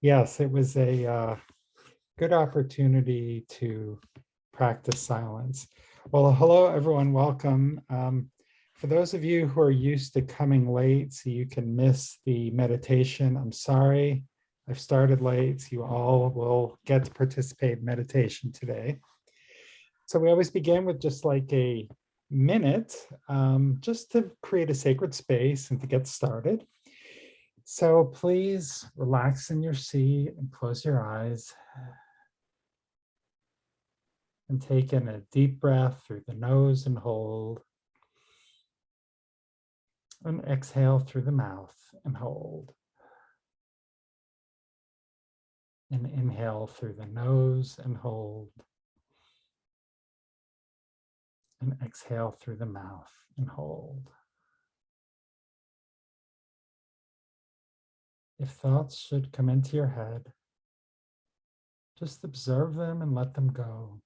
Yes, it was a good opportunity to practice silence. Well, hello, everyone. Welcome. For those of you who are used to coming late so you can miss the meditation, I'm sorry. I've started late, so you all will get to participate in meditation today. So we always begin with just like a minute, just to create a sacred space and to get started. So please relax in your seat and close your eyes and take in a deep breath through the nose and hold. And exhale through the mouth and hold. And inhale through the nose and hold. And exhale through the mouth and hold. If thoughts should come into your head, just observe them and let them go.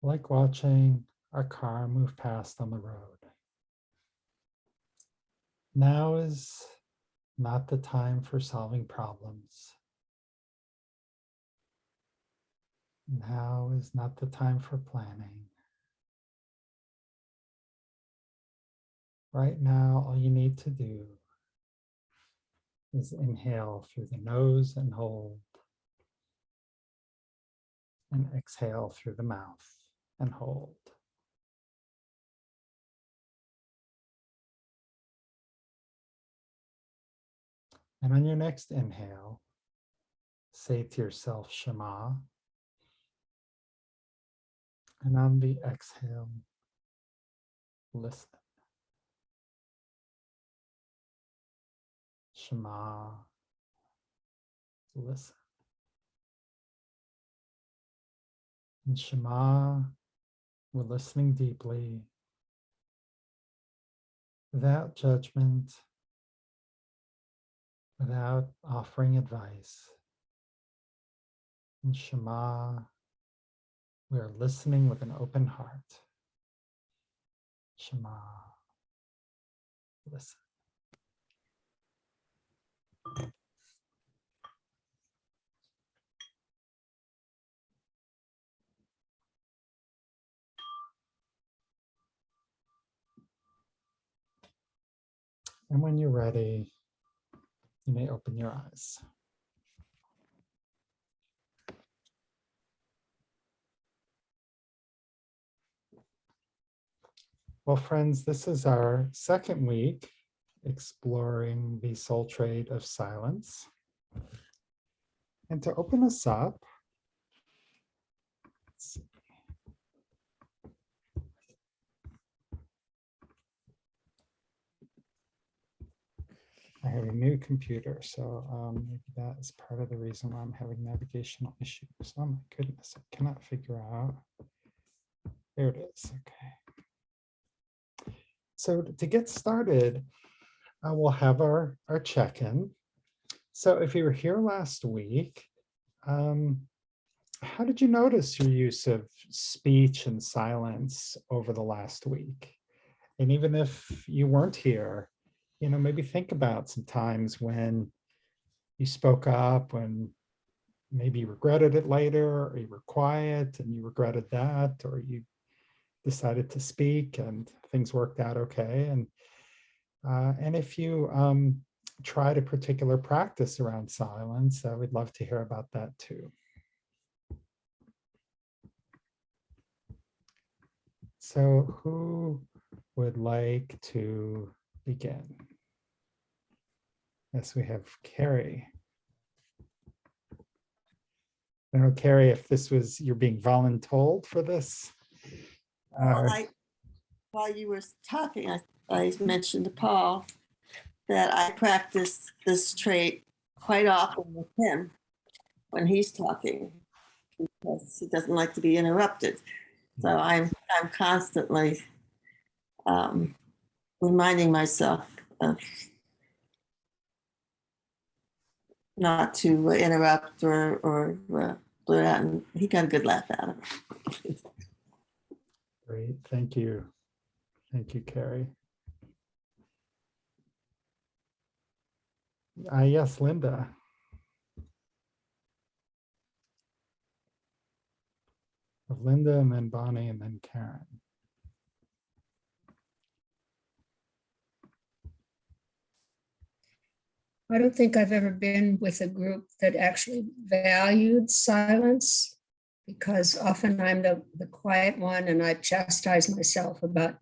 Like watching our car move past on the road. Now is not the time for solving problems. Now is not the time for planning. Right now, all you need to do is inhale through the nose and hold. And exhale through the mouth and hold. And on your next inhale, say to yourself, Shema. And on the exhale, listen. Shema, listen. And Shema, we're listening deeply, without judgment, without offering advice. And Shema, we are listening with an open heart. Shema, listen. And when you're ready, you may open your eyes. Well, friends, this is our second week exploring the soul trade of silence. And to open us up, I have a new computer, so maybe that is part of the reason why I'm having navigational issues. Oh my goodness, I cannot figure out. There it is, okay. So to get started, we'll have our check-in. So if you were here last week, how did you notice your use of speech and silence over the last week? And even if you weren't here, maybe think about some times when you spoke up, when maybe you regretted it later, or you were quiet and you regretted that, or you decided to speak and things worked out okay. And if you tried a particular practice around silence, we'd love to hear about that too. So who would like to begin? Yes, we have Carrie. I don't know, Carrie, if this was, you're being voluntold for this? While you were talking, I mentioned to Paul that I practice this trait quite often with him when he's talking, because he doesn't like to be interrupted. So I'm constantly reminding myself of not to interrupt or blurt out, and he got a good laugh out of it. Great, thank you. Thank you, Carrie. Yes, Linda. have Linda and then Bonnie and then Karen. I don't think I've ever been with a group that actually valued silence, because often I'm the quiet one and I chastise myself about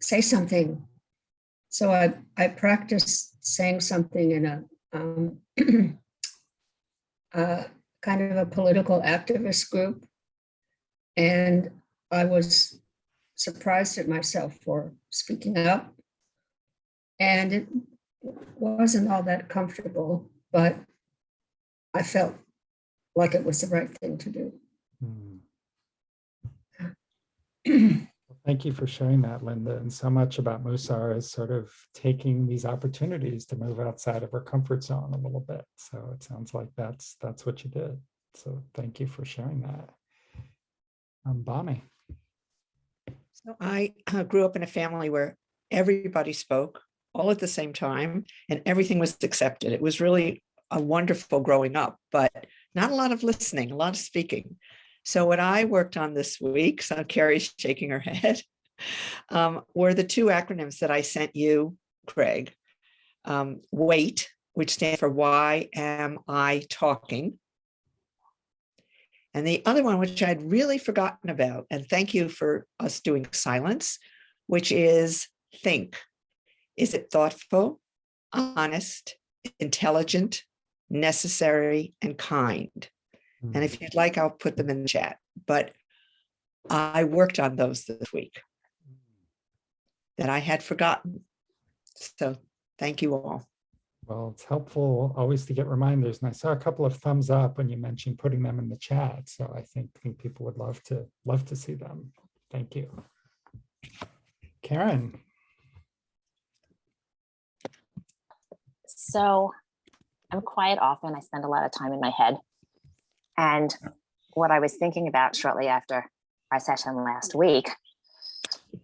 say something. So I practiced saying something in a kind of a political activist group. And I was surprised at myself for speaking up. And it wasn't all that comfortable, but I felt like it was the right thing to do. Thank you for sharing that, Linda. And so much about Mussar is sort of taking these opportunities to move outside of our comfort zone a little bit. So it sounds like that's what you did. So thank you for sharing that. Bonnie. So I grew up in a family where everybody spoke all at the same time and everything was accepted. It was really a wonderful growing up, but not a lot of listening, a lot of speaking. So what I worked on this week, so Carrie's shaking her head, were the two acronyms that I sent you, Craig. WAIT, which stands for Why Am I Talking? And the other one, which I'd really forgotten about, and thank you for us doing silence, which is think. Is it thoughtful, honest, intelligent, necessary, and kind? And if you'd like, I'll put them in the chat. But I worked on those this week that I had forgotten. So thank you all. Well, it's helpful always to get reminders. And I saw a couple of thumbs up when you mentioned putting them in the chat. So I think people would love to see them. Thank you. Karen. So I'm quiet often. I spend a lot of time in my head. And what I was thinking about shortly after our session last week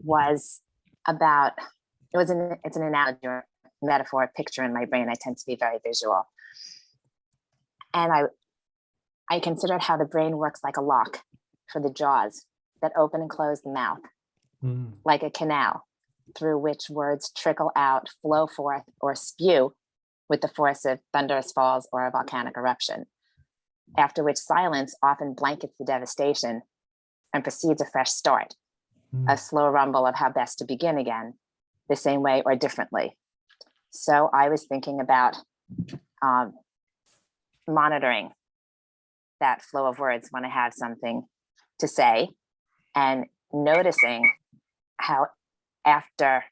was about, it's an analogy or metaphor, a picture in my brain. I tend to be very visual. And I considered how the brain works like a lock for the jaws that open and close the mouth, like a canal through which words trickle out, flow forth, or spew with the force of thunderous falls or a volcanic eruption, after which silence often blankets the devastation and precedes a fresh start, a slow rumble of how best to begin again, the same way or differently. So I was thinking about monitoring that flow of words when I have something to say, and noticing how after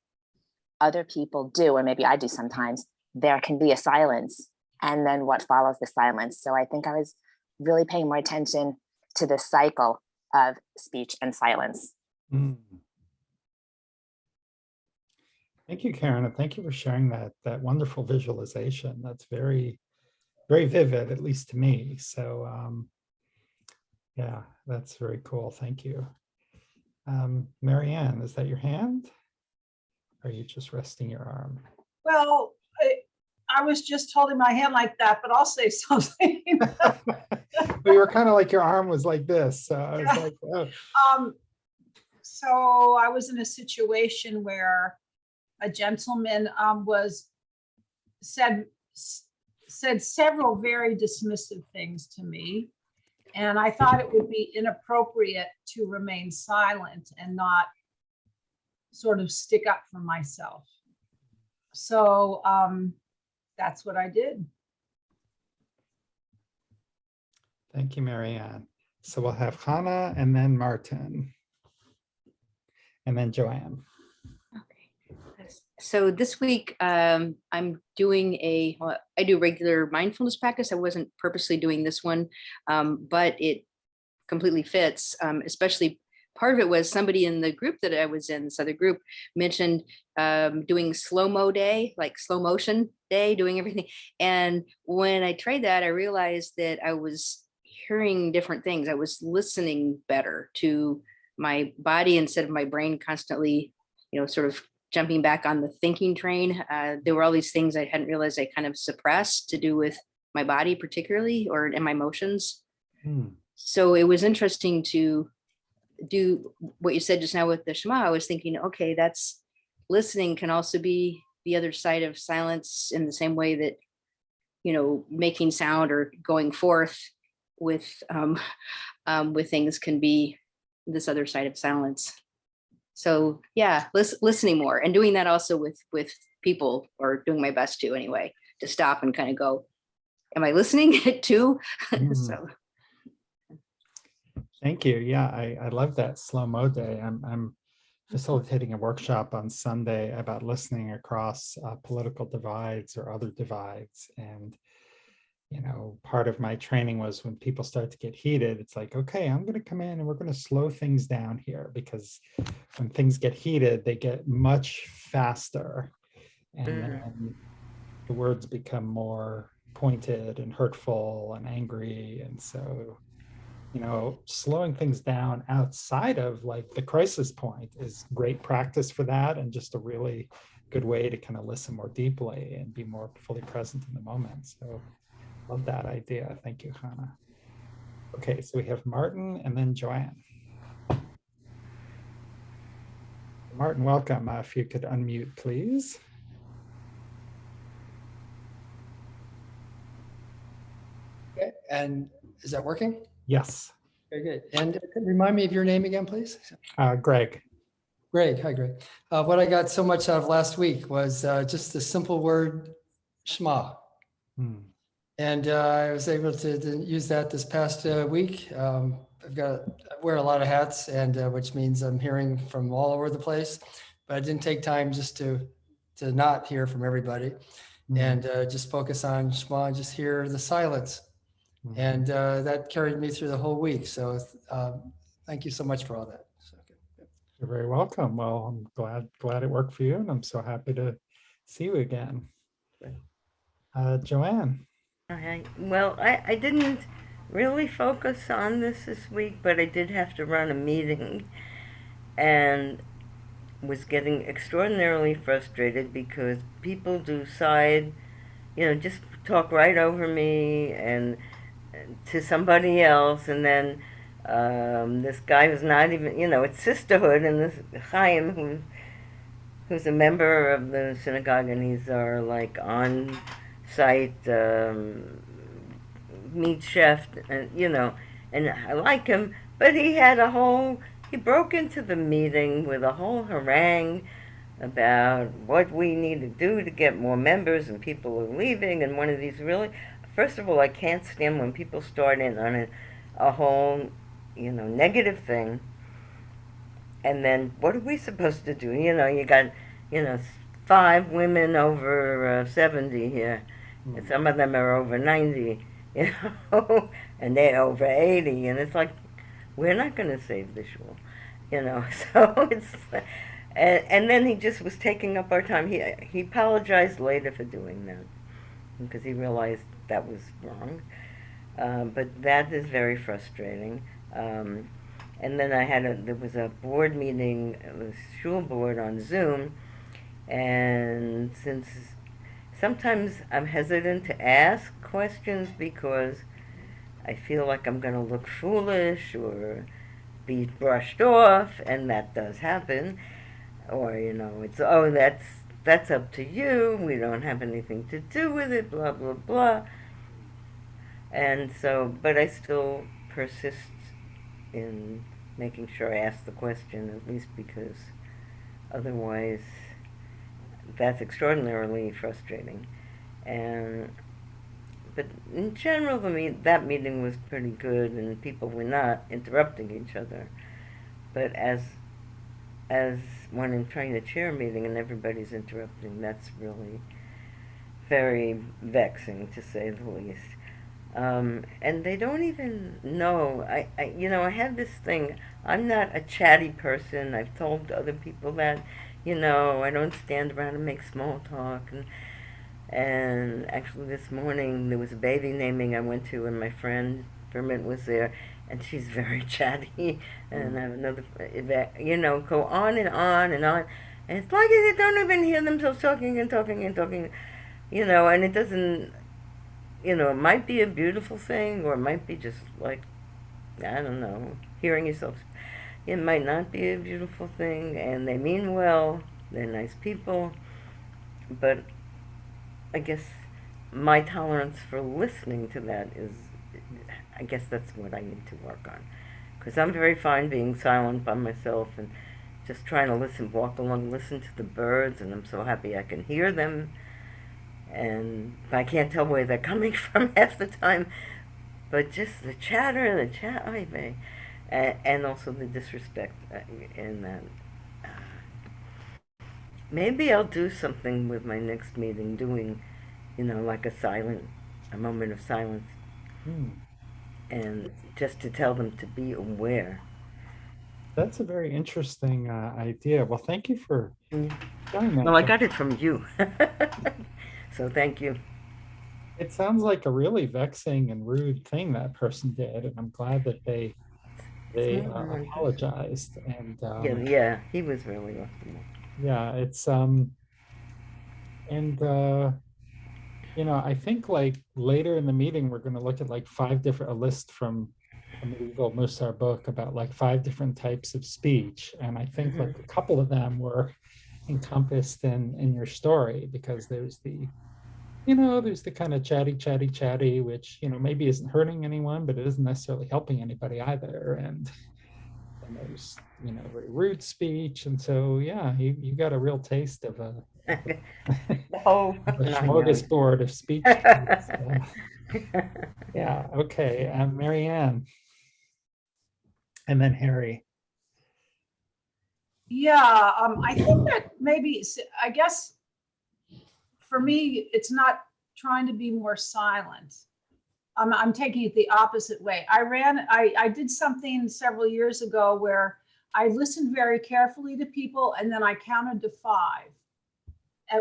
other people do, or maybe I do sometimes, there can be a silence, and then what follows the silence. So I think I was really paying more attention to the cycle of speech and silence. Thank you, Karen, and thank you for sharing that wonderful visualization. That's very, very vivid, at least to me. So yeah, that's very cool. Thank you. Marianne, is that your hand? Or are you just resting your arm? Well, I was just holding my hand like that, but I'll say something. But you were kind of like your arm was like this. So I was like, oh. So I was in a situation where a gentleman said several very dismissive things to me, and I thought it would be inappropriate to remain silent and not sort of stick up for myself. So that's what I did. Thank you, Marianne. So we'll have Hannah and then Martin. And then Joanne. Okay. So this week, I'm doing I do regular mindfulness practice. I wasn't purposely doing this one, but it completely fits, especially part of it was somebody in the group that I was in, this other group, mentioned doing slow-mo day, like slow motion day, doing everything. And when I tried that, I realized that I was hearing different things. I was listening better to my body instead of my brain constantly, sort of jumping back on the thinking train. There were all these things I hadn't realized I kind of suppressed to do with my body particularly, or in my emotions. So it was interesting to do what you said just now with the Shema, I was thinking, okay, that's listening can also be the other side of silence in the same way that, making sound or going forth with things can be this other side of silence. So yeah, listening more and doing that also with people, or doing my best to anyway, to stop and kind of go, am I listening too? So Thank you. Yeah, I love that slow-mo day. I'm facilitating a workshop on Sunday about listening across political divides or other divides. And, part of my training was when people start to get heated, it's like, okay, I'm going to come in and we're going to slow things down here, because when things get heated, they get much faster. And then the words become more pointed and hurtful and angry. And so, slowing things down outside of like the crisis point is great practice for that, and just a really good way to kind of listen more deeply and be more fully present in the moment. So love that idea. Thank you, Hannah. Okay, so we have Martin and then Joanne. Martin, welcome. If you could unmute, please. Okay, and is that working? Yes. Very good. And remind me of your name again, please. Greg. Greg. Hi, Greg. What I got so much out of last week was just the simple word Shema. And I was able to use that this past week. I wear a lot of hats, and which means I'm hearing from all over the place, but I didn't take time just to not hear from everybody and just focus on Shema and just hear the silence. And that carried me through the whole week. So thank you so much for all that. So, You're very welcome. Well, I'm glad it worked for you, and I'm so happy to see you again. Joanne. Okay. Well, I didn't really focus on this week, but I did have to run a meeting and was getting extraordinarily frustrated because people just talk right over me and to somebody else, and then this guy who's not even, it's sisterhood, and this Chaim who's a member of the synagogue, and he's our like on-site meat chef, and and I like him, but he broke into the meeting with a whole harangue about what we need to do to get more members, and people are leaving, and one of these really, first of all, I can't stand when people start in on a whole, negative thing, and then what are we supposed to do? You got, 5 women over 70 here, and some of them are over 90, and they're over 80, and it's like, we're not going to save the shul, so it's, and then he just was taking up our time. He apologized later for doing that, because he realized that was wrong, but that is very frustrating. And then there was a board meeting, the shul board on Zoom, and since sometimes I'm hesitant to ask questions because I feel like I'm going to look foolish or be brushed off, and that does happen. Or, it's, oh, that's up to you, we don't have anything to do with it, blah, blah, blah. And so, but I still persist in making sure I ask the question, at least because otherwise that's extraordinarily frustrating. But in general, that meeting was pretty good, and people were not interrupting each other. But as when I'm trying to chair a meeting and everybody's interrupting, that's really very vexing, to say the least. And they don't even know. I have this thing. I'm not a chatty person. I've told other people that, I don't stand around and make small talk. And actually this morning there was a baby naming I went to, and my friend Vermont was there, and she's very chatty. And I have another, go on and on and on. And it's like they don't even hear themselves talking and talking and talking, and it doesn't, it might be a beautiful thing, or it might be just like, I don't know, hearing yourself, it might not be a beautiful thing, and they mean well, they're nice people, but I guess my tolerance for listening to that is, I guess that's what I need to work on. Because I'm very fine being silent by myself and just trying to listen, walk along, listen to the birds, and I'm so happy I can hear them. And I can't tell where they're coming from half the time, but just the chatter, ay vey, and also the disrespect in that. Maybe I'll do something with my next meeting, doing, like a moment of silence, Hmm. and just to tell them to be aware. That's a very interesting idea. Well, thank you for Yeah. sharing that. Well, I got it from you. So thank you. It sounds like a really vexing and rude thing that person did, and I'm glad that they It's more than one person. apologized. And Yeah, he was really awesome. yeah, it's and I think like later in the meeting we're going to look at like a list from a medieval Mussar book about like 5 different types of speech, and I think like a couple of them were encompassed in your story, because there's the kind of chatty, which, maybe isn't hurting anyone, but it isn't necessarily helping anybody either. And there's, very rude speech. And so, yeah, you got a real taste of a, The whole a 9 yards. smorgasbord of speech. Yeah, okay. Marianne. And then Harry. Yeah, I think that maybe, I guess, for me, it's not trying to be more silent. I'm taking it the opposite way. I did something several years ago where I listened very carefully to people, and then I counted to 5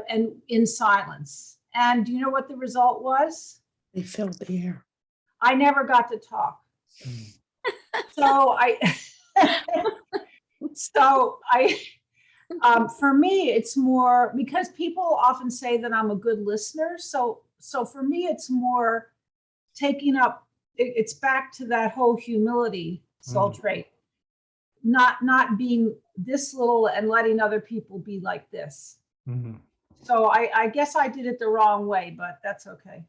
and in silence. And do you know what the result was? They filled the air. I never got to talk. So for me, it's more because people often say that I'm a good listener. So for me, it's more taking up. It's back to that whole humility soul trait, not being this little and letting other people be like this. Mm-hmm. So I guess I did it the wrong way, but that's okay.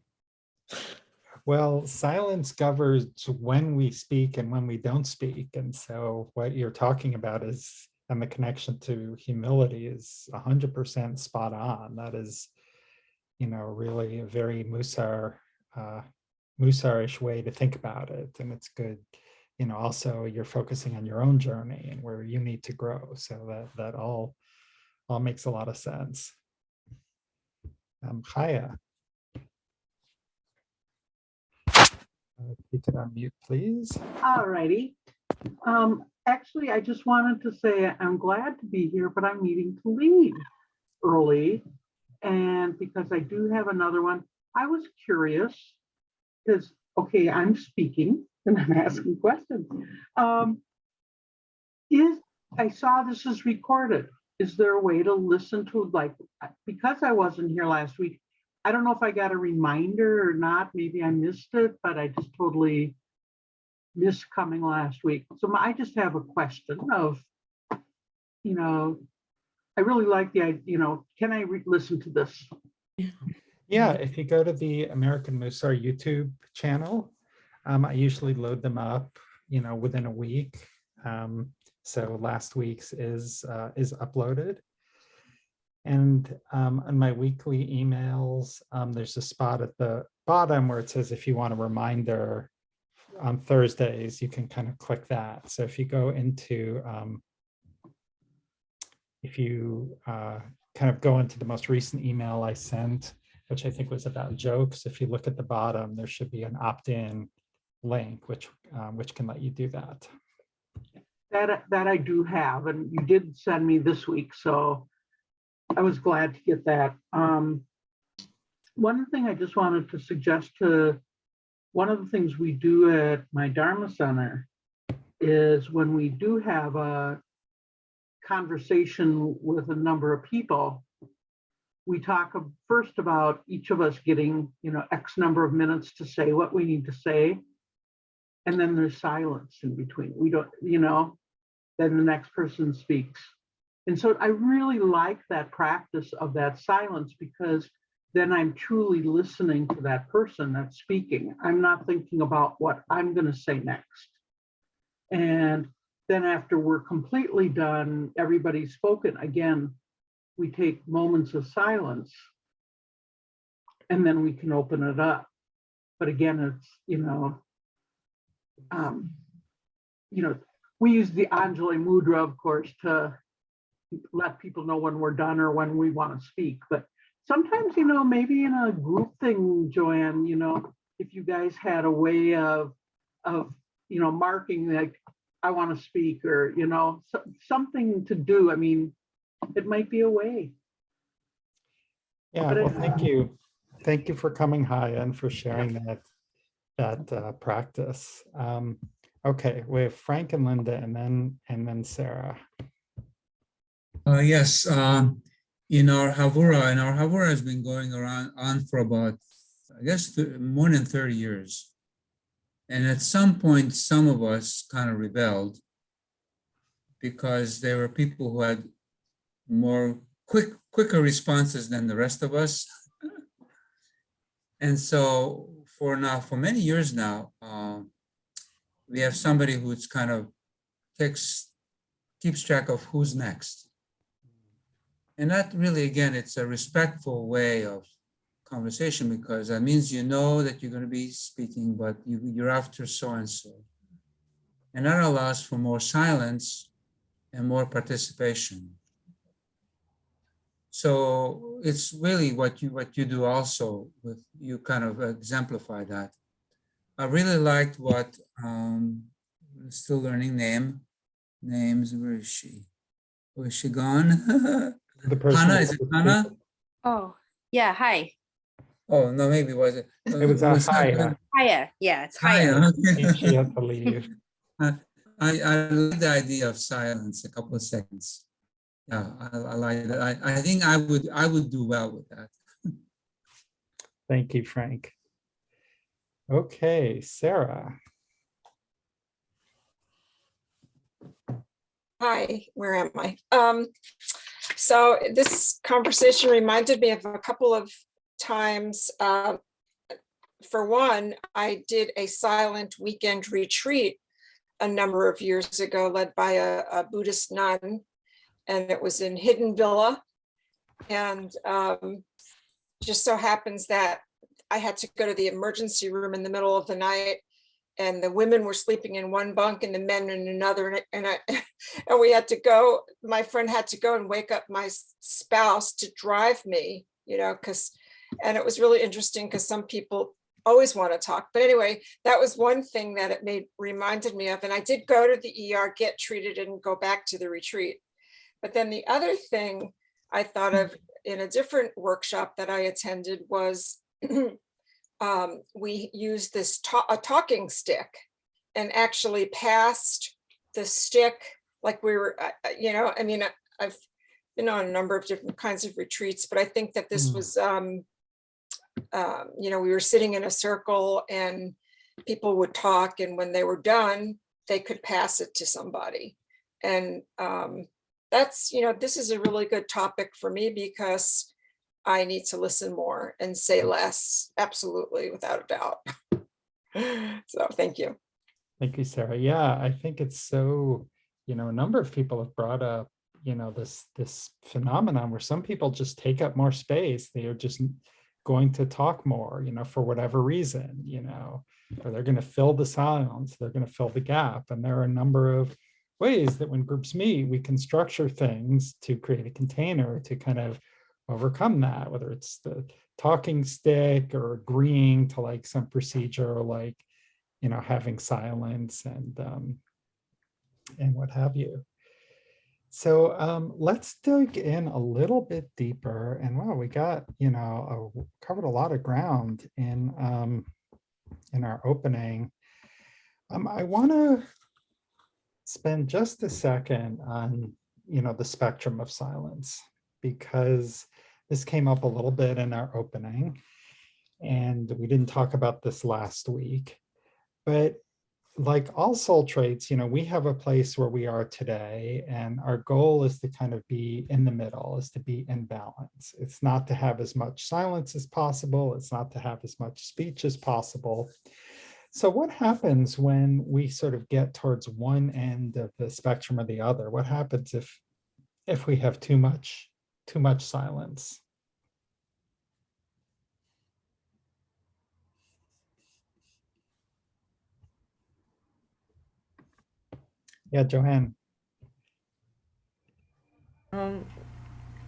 Well, silence governs when we speak and when we don't speak. And so what you're talking about is, and the connection to humility is 100% spot on. That is, really a very Mussarish way to think about it. And it's good, also you're focusing on your own journey and where you need to grow. So that all makes a lot of sense. Chaya. If you could unmute, please. All righty. Actually, I just wanted to say I'm glad to be here, but I'm needing to leave early. And because I do have another one, I was curious because, okay, I'm speaking and I'm asking questions. I saw this is recorded. Is there a way to listen to, like, because I wasn't here last week, I don't know if I got a reminder or not. Maybe I missed it, but I just totally missed coming last week. So I just have a question of, I really like the idea, can I listen to this? Yeah, if you go to the American Mussar YouTube channel, I usually load them up, within a week. So last week's is uploaded. And on my weekly emails, there's a spot at the bottom where it says if you want a reminder on Thursdays, you can kind of click that. So if you go into, kind of go into the most recent email I sent, which I think was about jokes, if you look at the bottom, there should be an opt-in link, which can let you do that. That I do have, and you did send me this week, so I was glad to get that. One thing I just wanted to suggest one of the things we do at my Dharma Center is when we do have a conversation with a number of people, we talk first about each of us getting, X number of minutes to say what we need to say. And then there's silence in between. We don't, then the next person speaks. And so I really like that practice of that silence, because then I'm truly listening to that person that's speaking. I'm not thinking about what I'm going to say next. And then after we're completely done, everybody's spoken, again, we take moments of silence and then we can open it up. But again, it's, we use the Anjali Mudra, of course, to let people know when we're done or when we want to speak. But sometimes, maybe in a group thing, Joanne, if you guys had a way of marking, like, I want to speak, or, something to do. I mean, it might be a way. Yeah, But well, thank you. Thank you for coming, Haya, and for sharing that practice. Okay, we have Frank and Linda, and then Sarah. Yes, in our Havura has been going on for about, I guess, more than 30 years. And at some point, some of us kind of rebelled because there were people who had more quicker responses than the rest of us. And so for many years now, we have somebody who's kind of keeps track of who's next. And that really, again, it's a respectful way of conversation, because that means you know that you're going to be speaking, but you're after so-and-so. And that allows for more silence and more participation. So it's really what you do also, with you kind of exemplify that. I really liked what, still learning names, where is she? Where is she gone? The person Hannah, is it Hannah? Oh, yeah. Hi. Oh, no, maybe was it? It was Haya. Hiya. Yeah, it's Haya. Hiya. She had to leave. I like the idea of silence, a couple of seconds. Yeah, I like that. I think I would do well with that. Thank you, Frank. Okay, Sarah. Hi, where am I? So this conversation reminded me of a couple of times. For one, I did a silent weekend retreat a number of years ago, led by a Buddhist nun, and it was in Hidden Villa. And just so happens that I had to go to the emergency room in the middle of the night, and the women were sleeping in one bunk and the men in another. And we had to go, my friend had to go and wake up my spouse to drive me, and it was really interesting because some people always want to talk. But anyway, that was one thing that it reminded me of. And I did go to the ER, get treated, and go back to the retreat. But then the other thing I thought of in a different workshop that I attended was we used a talking stick, and actually passed the stick like we were, I've been on a number of different kinds of retreats, but I think that this was, we were sitting in a circle and people would talk, and when they were done, they could pass it to somebody. And that's, this is a really good topic for me, because I need to listen more and say less. Absolutely, without a doubt. So thank you. Thank you, Sarah. Yeah, I think it's so, a number of people have brought up, this phenomenon where some people just take up more space. They are just going to talk more, for whatever reason, or they're going to fill the silence, they're going to fill the gap. And there are a number of ways that when groups meet, we can structure things to create a container to kind of overcome that, whether it's the talking stick or agreeing to like some procedure, like, having silence and what have you. So let's dig in a little bit deeper. And wow, we got, covered a lot of ground in our opening. I want to spend just a second on, the spectrum of silence, because this came up a little bit in our opening, and we didn't talk about this last week. But like all soul traits, we have a place where we are today, and our goal is to kind of be in the middle, is to be in balance. It's not to have as much silence as possible. It's not to have as much speech as possible. So what happens when we sort of get towards one end of the spectrum or the other? What happens if we have too much silence? Yeah, Joanne. Um,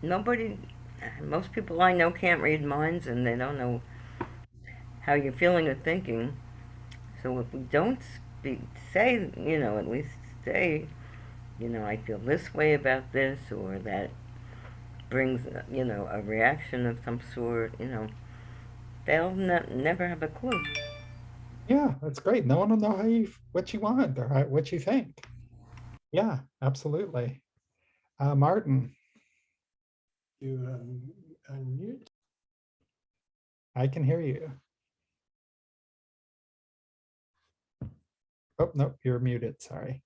nobody, most people I know can't read minds, and they don't know how you're feeling or thinking. So if we don't speak, say, at least say, I feel this way about this, or that brings, a reaction of some sort, they'll never have a clue. Yeah, that's great. No one will know what you want or what you think. Yeah, absolutely. Martin, You unmute. I can hear you. Oh, no, you're muted. Sorry.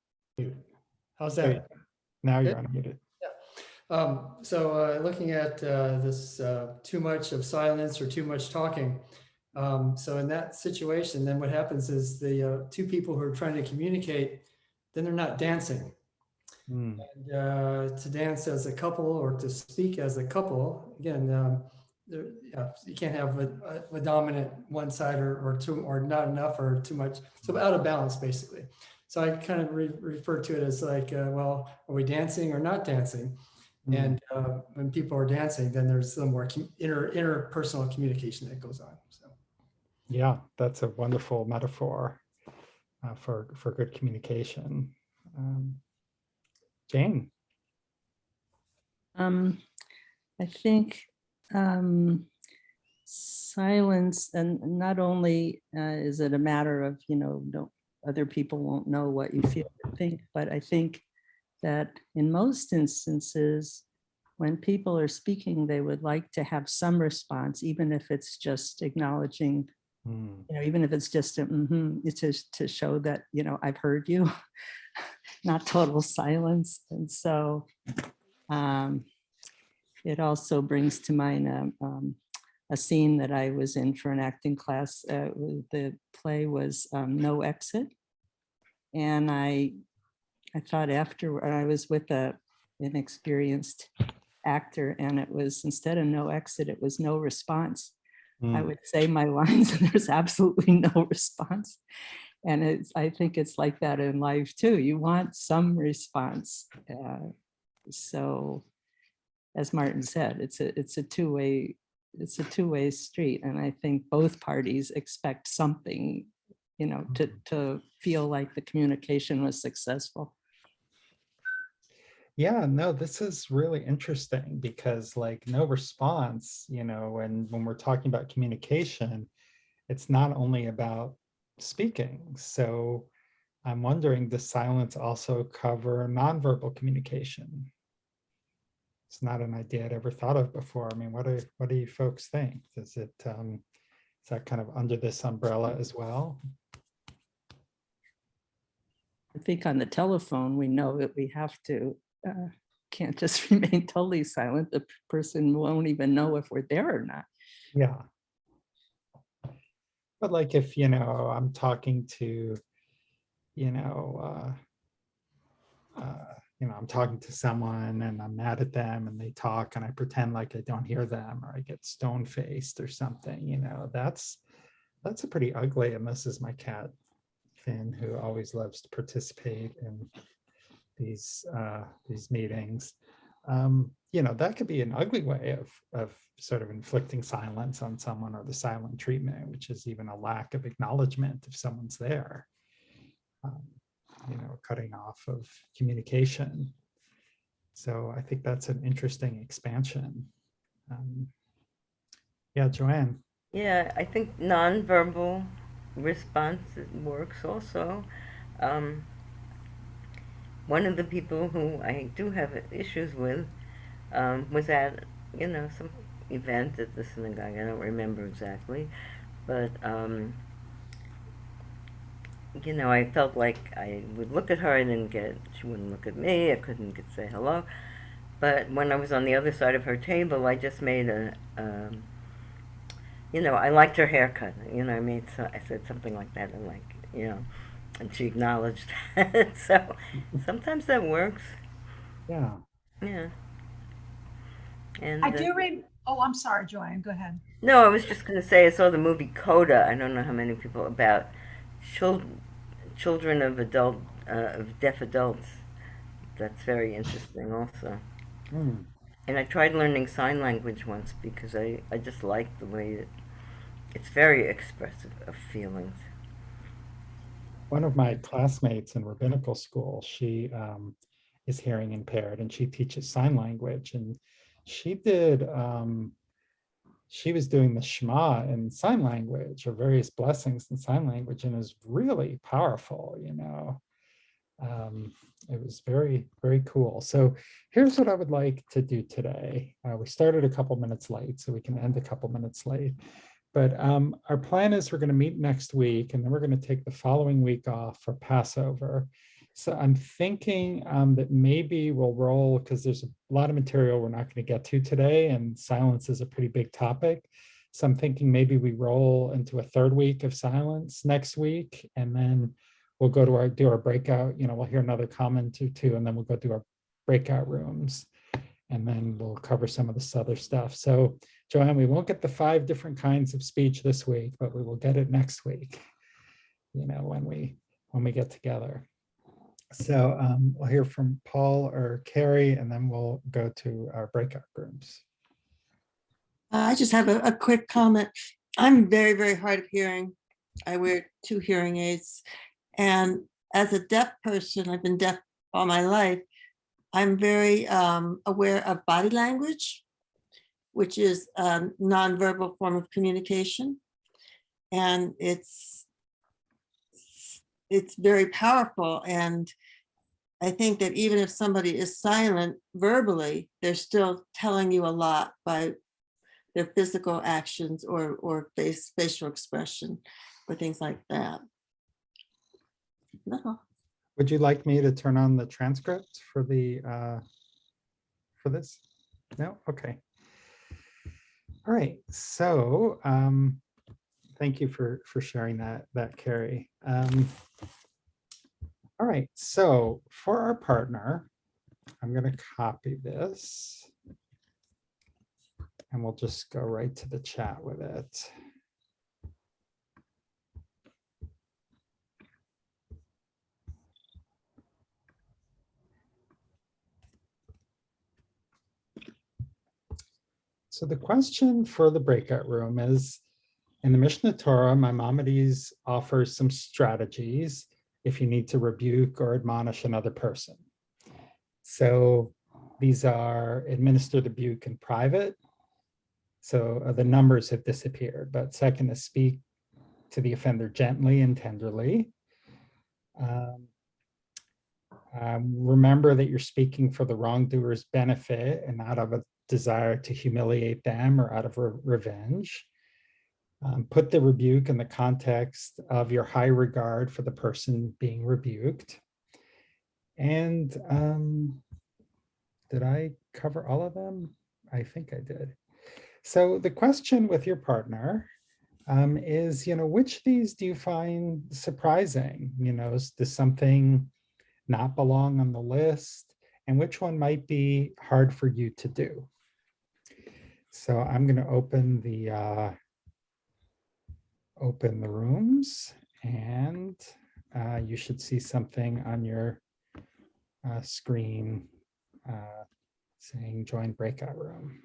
How's There you that? go. Now you're Good? unmuted. So looking at this too much of silence or too much talking. So in that situation, then what happens is the two people who are trying to communicate, then they're not dancing. Hmm. And to dance as a couple or to speak as a couple, again, you can't have a dominant one side or two, or not enough or too much. So out of balance, basically. So I kind of refer to it as like, well, are we dancing or not dancing? Hmm. And when people are dancing, then there's some more interpersonal communication that goes on. So Yeah, that's a wonderful metaphor for good communication. Jane. I think silence, and not only is it a matter of, no, other people won't know what you feel or think, but I think that in most instances, when people are speaking, they would like to have some response, even if it's just acknowledging, even if it's just it's to show that, I've heard you, not total silence. And so it also brings to mind a scene that I was in for an acting class. The play was No Exit. And I thought after I was with an experienced actor, and it was, instead of no exit, it was no response. I would say my lines and there's absolutely no response. And I think it's like that in life too. You want some response. So as Martin said, it's a two-way street. And I think both parties expect something, to feel like the communication was successful. Yeah, no, this is really interesting because like no response, and when we're talking about communication, it's not only about speaking. So I'm wondering, does silence also cover nonverbal communication? It's not an idea I'd ever thought of before. I mean, what do you folks think? Is that kind of under this umbrella as well? I think on the telephone, we know that we have to, can't just remain totally silent. The person won't even know if we're there or not. Yeah. But like if, I'm talking to, I'm talking to someone and I'm mad at them and they talk and I pretend like I don't hear them, or I get stone faced or something, that's a pretty ugly, and this is my cat, Finn, who always loves to participate in these meetings. That could be an ugly way of sort of inflicting silence on someone, or the silent treatment, which is even a lack of acknowledgement if someone's there. Cutting off of communication. So I think that's an interesting expansion. Yeah, Joanne. Yeah, I think nonverbal response works also. Um, one of the people who I do have issues with was at, some event at the synagogue. I don't remember exactly, but you know, I felt like I would look at her, she wouldn't look at me, I couldn't get say hello. But when I was on the other side of her table, I just made you know, I liked her haircut. You know, I said something like that, and like, you know, and she acknowledged that. So sometimes that works. Yeah. Yeah. And I do read, oh, I'm sorry, Joanne, go ahead. no, I was just going to say I saw the movie Coda. I don't know how many people about children, children of deaf adults. That's very interesting, also. Hmm. And I tried learning sign language once because I just like the way it's very expressive of feelings. One of my classmates in rabbinical school, she is hearing impaired and she teaches sign language. And she did, she was doing the Shema in sign language or various blessings in sign language, and it was really powerful, you know. It was very, very cool. So here's what I would like to do today. We started a couple minutes late, so we can end a couple minutes late. But our plan is we're going to meet next week, and then we're going to take the following week off for Passover. So I'm thinking that maybe we'll roll, because there's a lot of material we're not going to get to today, and silence is a pretty big topic. So I'm thinking maybe we roll into a third week of silence next week, and then we'll go to do our breakout. You know, we'll hear another comment or two, and then we'll go do our breakout rooms, and then we'll cover some of this other stuff. So Joanne, we won't get the 5 different kinds of speech this week, but we will get it next week, you know, when we get together. So we'll hear from Paul or Carrie, and then we'll go to our breakout rooms. I just have a quick comment. I'm very, very hard of hearing. I wear 2 hearing aids. And as a deaf person, I've been deaf all my life. I'm very aware of body language, which is a nonverbal form of communication. And it's very powerful. And I think that even if somebody is silent verbally, they're still telling you a lot by their physical actions or facial expression or things like that. No. Would you like me to turn on the transcript for the for this? No? Okay. All right. So thank you for sharing that, Carrie. All right. So for our partner, I'm going to copy this, and we'll just go right to the chat with it. So the question for the breakout room is, in the Mishnah Torah, Maimonides offers some strategies if you need to rebuke or admonish another person. So these are administer the rebuke in private. So the numbers have disappeared, but second is speak to the offender gently and tenderly. Remember that you're speaking for the wrongdoer's benefit and not of a desire to humiliate them or out of revenge. Put the rebuke in the context of your high regard for the person being rebuked. And did I cover all of them? I think I did. So the question with your partner is, you know, which of these do you find surprising? You know, does something not belong on the list? And which one might be hard for you to do? So I'm going to open the rooms, and you should see something on your screen saying join breakout room.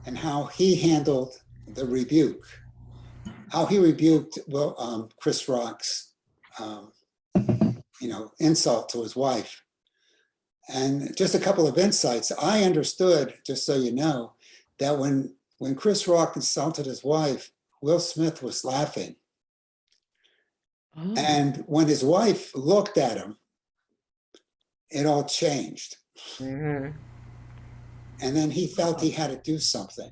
And how he handled the rebuke, how he rebuked Chris Rock's, insult to his wife. And just a couple of insights. I understood, just so you know, that when Chris Rock insulted his wife, Will Smith was laughing. Oh. And when his wife looked at him, it all changed. Mm-hmm. And then he felt he had to do something.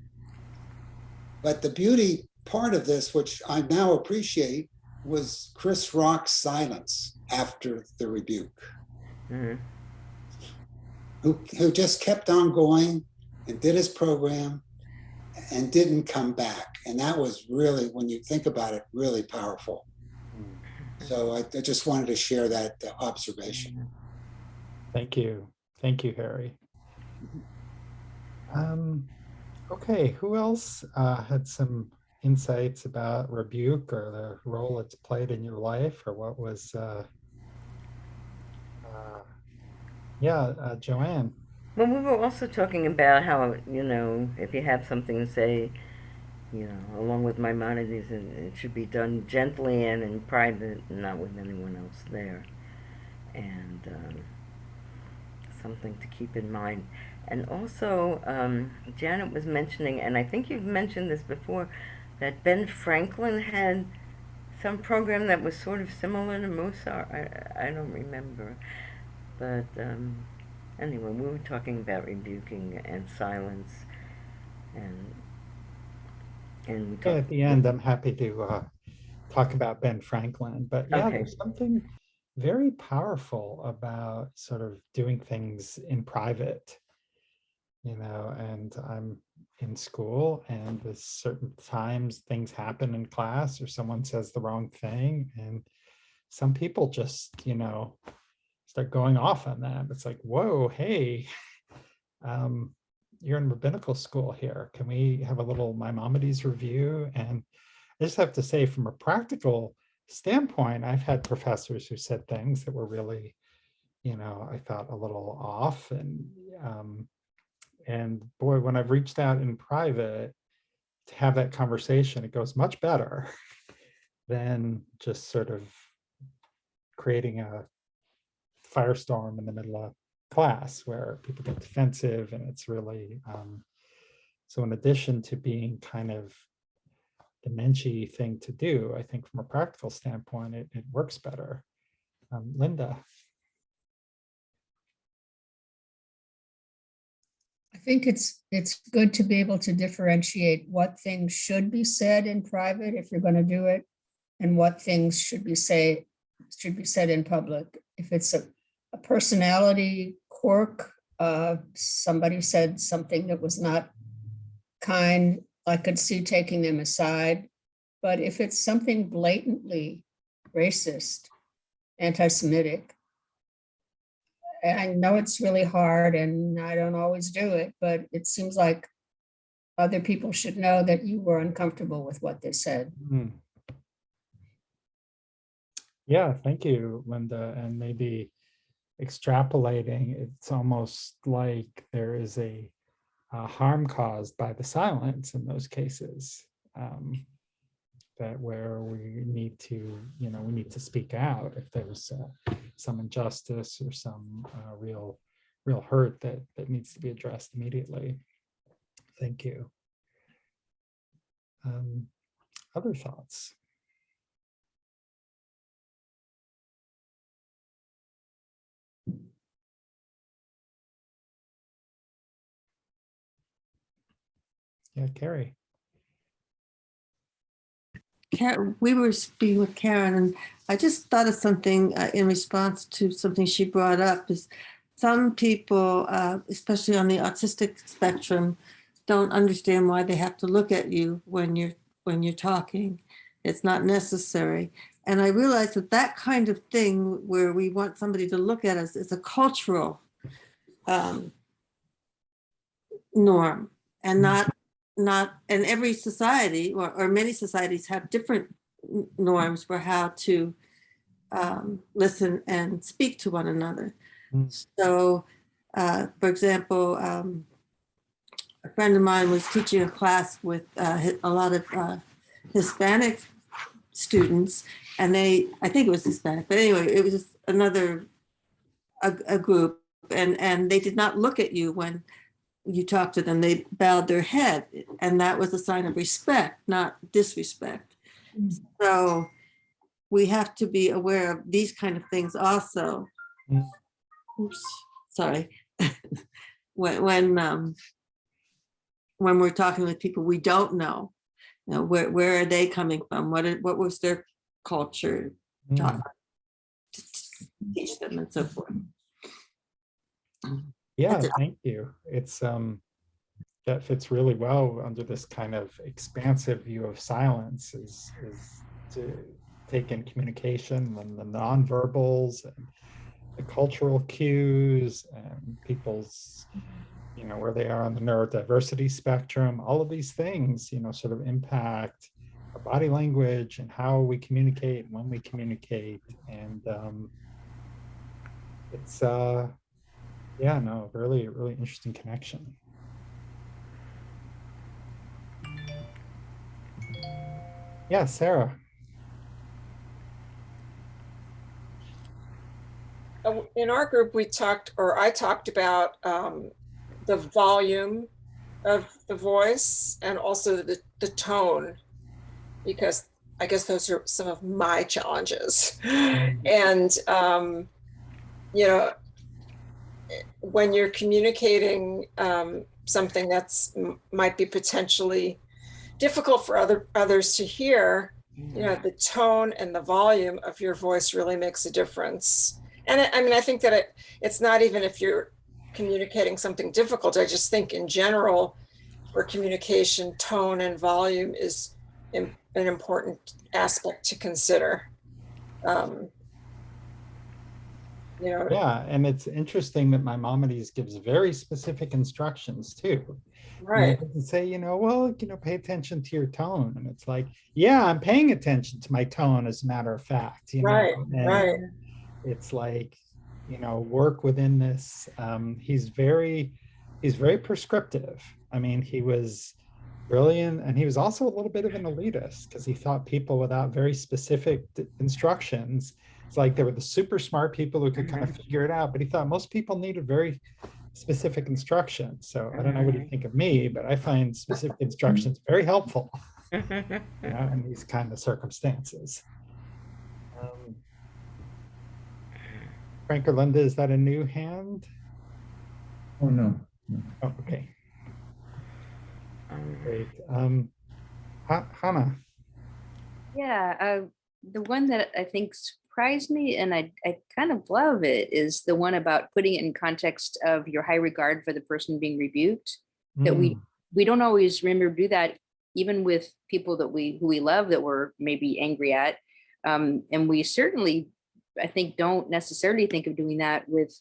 But the beauty part of this, which I now appreciate, was Chris Rock's silence after the rebuke, who just kept on going and did his program and didn't come back. And that was really, when you think about it, really powerful. So I just wanted to share that observation. Thank you. Thank you, Harry. Okay, who else had some insights about rebuke or the role it's played in your life, or what was, Joanne. Well, we were also talking about how, if you have something to say, along with Maimonides, it should be done gently and in private, not with anyone else there. And something to keep in mind. And also, Janet was mentioning, and I think you've mentioned this before, that Ben Franklin had some program that was sort of similar to Mussar. I don't remember. But anyway, we were talking about rebuking and silence. And we talked, At the end, I'm happy to talk about Ben Franklin. But yeah, Okay. there's something very powerful about sort of doing things in private, and I'm in school, and there's certain times things happen in class or someone says the wrong thing, and some people just, start going off on that. It's like, whoa, hey, you're in rabbinical school here. Can we have a little Maimonides review? And I just have to say, from a practical standpoint, I've had professors who said things that were really, I thought a little off. And boy, when I've reached out in private to have that conversation, it goes much better than just sort of creating a firestorm in the middle of class where people get defensive, and it's really, so in addition to being kind of the menschy thing to do, I think from a practical standpoint, it works better. Linda. I think it's good to be able to differentiate what things should be said in private if you're going to do it, and what things should be said in public. If it's a personality quirk, somebody said something that was not kind, I could see taking them aside. But if it's something blatantly racist, anti-Semitic, I know it's really hard and I don't always do it, but it seems like other people should know that you were uncomfortable with what they said. Yeah, thank you, Linda. And maybe extrapolating, it's almost like there is a harm caused by the silence in those cases, that where we need to, we need to speak out if there's some injustice or some real hurt that needs to be addressed immediately. Thank you. Other thoughts? Yeah, Carrie. We were speaking with Karen, and I just thought of something in response to something she brought up. Is some people, especially on the autistic spectrum, don't understand why they have to look at you when you're talking. It's not necessary. And I realized that kind of thing, where we want somebody to look at us, is a cultural norm, and not in every society, or many societies have different norms for how to listen and speak to one another. So, for example, a friend of mine was teaching a class with a lot of Hispanic students, and I think it was Hispanic, but anyway, it was just a group, and they did not look at you when you talked to them. They bowed their head, and that was a sign of respect, not disrespect. So we have to be aware of these kind of things also. Oops, sorry. when we're talking with people we don't know, you know, where are they coming from? What was their culture? Mm. Teach them and so forth. Yeah, That's it. thank you. It's that fits really well under this kind of expansive view of silence is to take in communication and the nonverbals and the cultural cues and people's, you know, where they are on the neurodiversity spectrum. All of these things, you know, sort of impact our body language and how we communicate, when we communicate. And it's yeah, no, really, really interesting connection. Yeah, Sarah. In our group, I talked about the volume of the voice and also the tone, because I guess those are some of my challenges. And, you know, when you're communicating something that's might be potentially difficult for others to hear, you know, the tone and the volume of your voice really makes a difference. And I mean, I think that it's not even if you're communicating something difficult. I just think in general, for communication, tone and volume is an important aspect to consider. You know, Yeah, and it's interesting that Maimonides gives very specific instructions too. right. He doesn't say, you know, well, you know, pay attention to your tone. And it's like, yeah, I'm paying attention to my tone as a matter of fact, you Right, know. And right. it's like, you know, work within this. He's very prescriptive. I mean, he was brilliant, and he was also a little bit of an elitist because he thought people without very specific instructions, it's like there were the super smart people who could kind of figure it out, but he thought most people needed very specific instructions. So I don't know what you think of me, but I find specific instructions very helpful, you know, in these kind of circumstances. Frank or Linda, is that a new hand? Oh, no. Oh, okay. Great. Hannah. Yeah, the one that I think surprised me, and I kind of love it, is the one about putting it in context of your high regard for the person being rebuked. That we don't always remember to do that, even with people that who we love that we're maybe angry at, and we certainly, I think, don't necessarily think of doing that with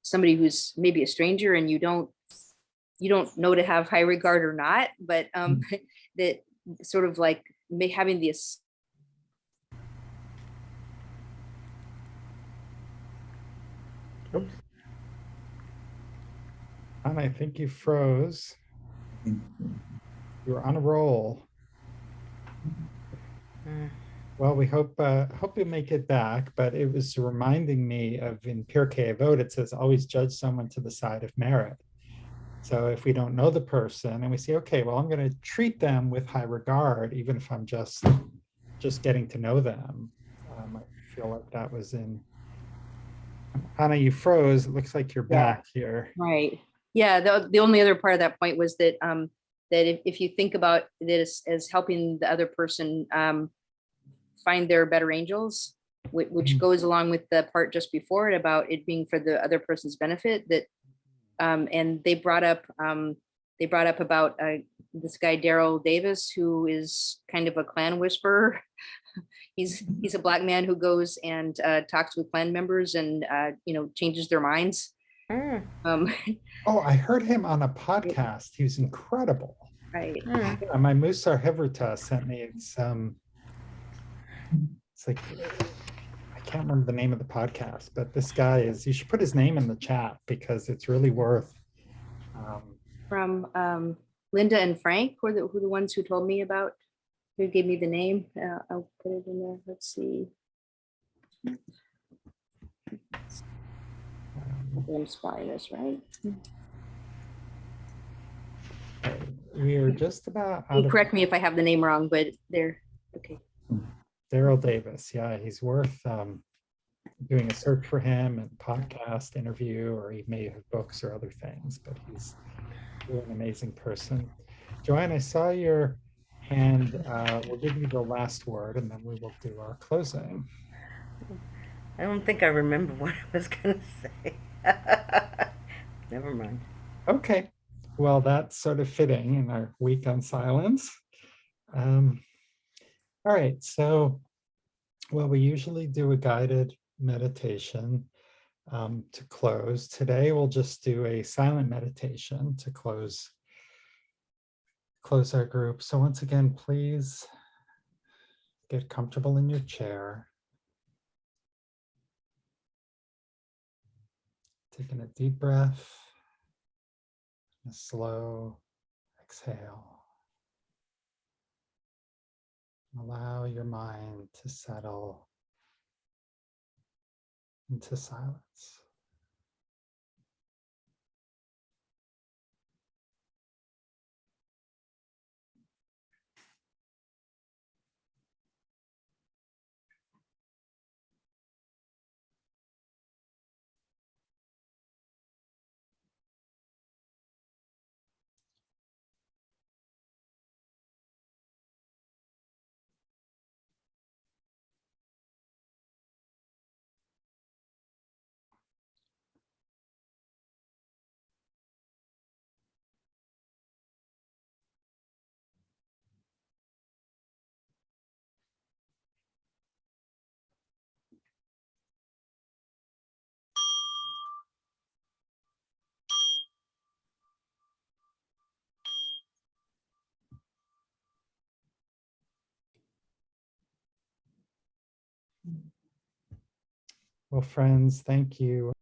somebody who's maybe a stranger and you don't know to have high regard or not, but that sort of like having this. Oops. And I think you froze. You were on a roll. Well, we hope you make it back, but it was reminding me of in Pirkei Avot, it says always judge someone to the side of merit. So if we don't know the person and we say, okay, well, I'm going to treat them with high regard, even if I'm just getting to know them. I feel like that was in. Hannah, you froze. It looks like you're back here. Right. Yeah. The only other part of that point was that that if you think about this as helping the other person find their better angels, which goes along with the part just before it about it being for the other person's benefit, that and they brought up about this guy Daryl Davis, who is kind of a Klan whisperer. He's a Black man who goes and talks with Klan members and you know, changes their minds. Oh, I heard him on a podcast. He was incredible. Right. Yeah, my Mussar Heverta sent me. It's like, I can't remember the name of the podcast, but this guy is. You should put his name in the chat because it's really worth. From Linda and Frank, who the ones who told me about, who gave me the name. I'll put it in there. Let's see. I'm spying this, right? We are just about out of. Correct me if I have the name wrong, but they're okay. Daryl Davis, yeah, he's worth doing a search for him and podcast interview, or he may have books or other things, but he's really an amazing person. Joanne, I saw your hand. We'll give you the last word and then we will do our closing. I don't think I remember what I was going to say. Never mind. Okay, well, that's sort of fitting in our week on silence. All right, so, well, we usually do a guided meditation to close. Today, we'll just do a silent meditation to close our group. So once again, please get comfortable in your chair. Taking a deep breath, a slow exhale. Allow your mind to settle into silence. Well, friends, thank you.